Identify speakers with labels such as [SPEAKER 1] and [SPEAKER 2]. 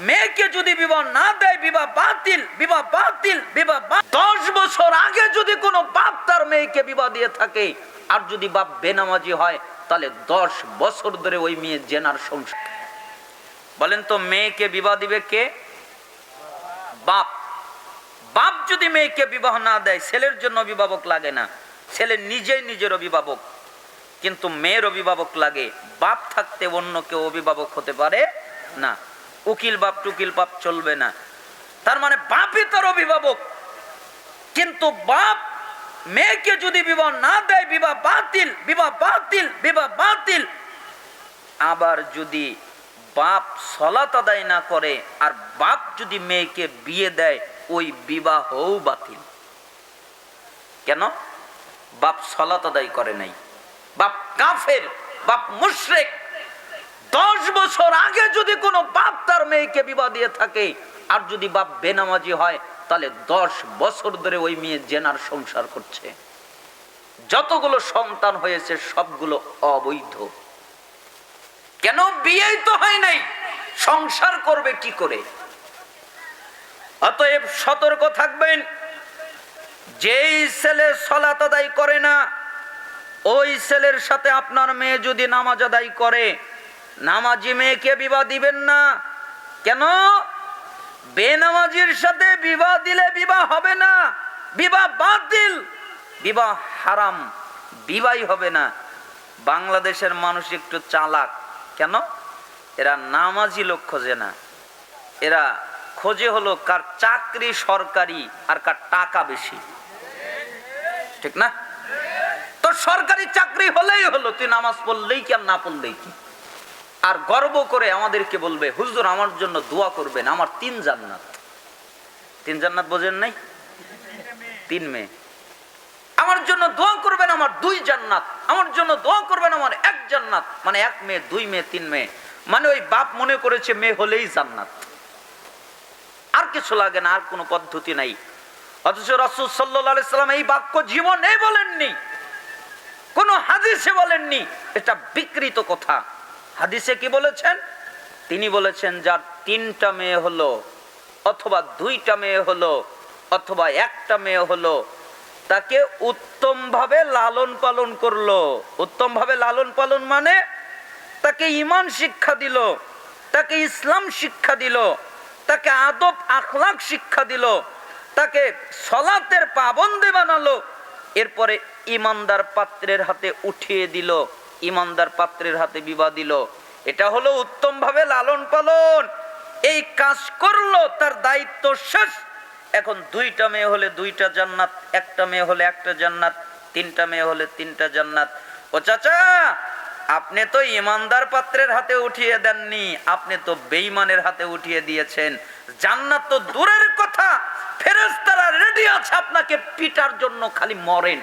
[SPEAKER 1] মেয়েকে যদি বিবাহ না দেয়, বিবাহ বাতিল, বিবাহ বাতিল, বিবাহ 10 বছর আগে যদি কোনো বাপ তার মেয়েকে বিবাহ দিয়ে থাকে, আর যদি বাপ বেনামাজি হয়, তাহলে 10 বছর ধরে ওই মেয়ে জেনার সংসার। বলেন তো মেয়েকে বিবাহ দিবে কে? বাপ। বাপ যদি মেয়েকে বিবাহ না দেয়, ছেলের জন্য অভিভাবক লাগে না, ছেলে নিজেই নিজের অভিভাবক, কিন্তু মেয়ের অভিভাবক লাগে। বাপ থাকতে অন্য কেউ অভিভাবক হতে পারে না। উকিল বাপ টুকিল বাপ চলবে না। তার মানে বাপই তার অভিভাবক। কিন্তু বাপ মেয়েকে যদি বিবাহ না দেয়, বিবাহ বাতিল, বিবাহ বাতিল, বিবাহ বাতিল। আবার যদি বাপ সালাত আদায় না করে আর বাপ যদি মেয়েকে বিয়ে দেয়, ওই বিবাহও বাতিল। কেন? বাপ সালাত আদায় করে নাই, বাপ কাফের, বাপ মুশরিক। 10 বছর আগে যদি কোনো বাপ তার মেয়েকে বিবাহ দিয়ে থাকে, আর যদি বাপ বেনামাজি হয়, তাহলে 10 বছর ধরে ওই মেয়ে জেনার সংসার করছে। যতগুলো সন্তান হয়েছে সবগুলো অবৈধ। কেন? বিয়েই তো হয় নাই, সংসার করবে কি করে? অতএব সতর্ক থাকবেন। যেই ছেলে সালাত আদায় করে না, ওই ছেলের সাথে আপনার মেয়ে যদি নামাজ আদায় করে, নামাজি মেয়েকে বিবাহ দিবেন না। কেন? বেনামাজির সাথে বিবাহ দিলে বিবাহ হবে না, বিবাহ বাতিল, বিবাহ হারাম, বিবাহই হবে না। বাংলাদেশের মানুষ একটু চালাক। কেন? এরা নামাজি লোক খোঁজে না, এরা খোঁজে হলো কার চাকরি সরকারি আর কার টাকা বেশি। ঠিক না? তো সরকারি চাকরি হলেই হলো, তুই নামাজ পড়লেই কি আর না পড়লেই কি। আর গর্ব করে আমাদেরকে বলবে, হুজুর আমার জন্য দোয়া করবেন, আমার 3 জান্নাত। 3 জান্নাত বোঝেন নাই? 3 মেয়ে। আমার জন্য দোয়া করবেন, আমার 2 জান্নাত। আমার জন্য দোয়া করবেন, আমার 1 জান্নাত। মানে 1 মেয়ে, 2 মেয়ে, 3 মেয়ে। মানে ওই বাপ মনে করেছে মেয়ে হলেই জান্নাত, আর কিছু লাগে না, আর কোনো পদ্ধতি নাই। অথচ রাসূল সাল্লাল্লাহু আলাইহি সাল্লাম এই বাক্য জীবনে বলেননি, কোন হাদিসে বলেননি। এটা বিকৃত কথা। হাদিসে কি বলেছেন? তিনি বলেছেন যার 3টা মেয়ে হলো, অথবা 2টা মেয়ে হলো, অথবা 1টা মেয়ে হলো, তাকে উত্তম ভাবে লালন পালন করলো। উত্তম ভাবে লালন পালন মানে তাকে ঈমান শিক্ষা দিল, তাকে ইসলাম শিক্ষা দিল, তাকে আদব আখলাক শিক্ষা দিল, তাকে সালাতের পাবন্দে বানালো। এরপরে ঈমানদার পাত্রের হাতে উঠিয়ে দিল, ঈমানদার পাত্রের হাতে বিবাহ দিল। এটা হলো উত্তম ভাবে লালন পালন। এই কাজ করলো, তার দায়িত্ব শেষ। এখন 2টা মেয়ে হলে 2টা জান্নাত, 1টা মেয়ে হলে 1টা জান্নাত, 3টা মেয়ে হলে 3টা জান্নাত। ও চাচা, আপনি তো ঈমানদার পাত্রের হাতে উঠিয়ে দেননি, আপনি তো বেঈমানের হাতে উঠিয়ে দিয়েছেন। জান্নাত তো দূরের কথা, ফেরেশতারা রেডি আছে আপনাকে পিটার জন্য, খালি মরেন।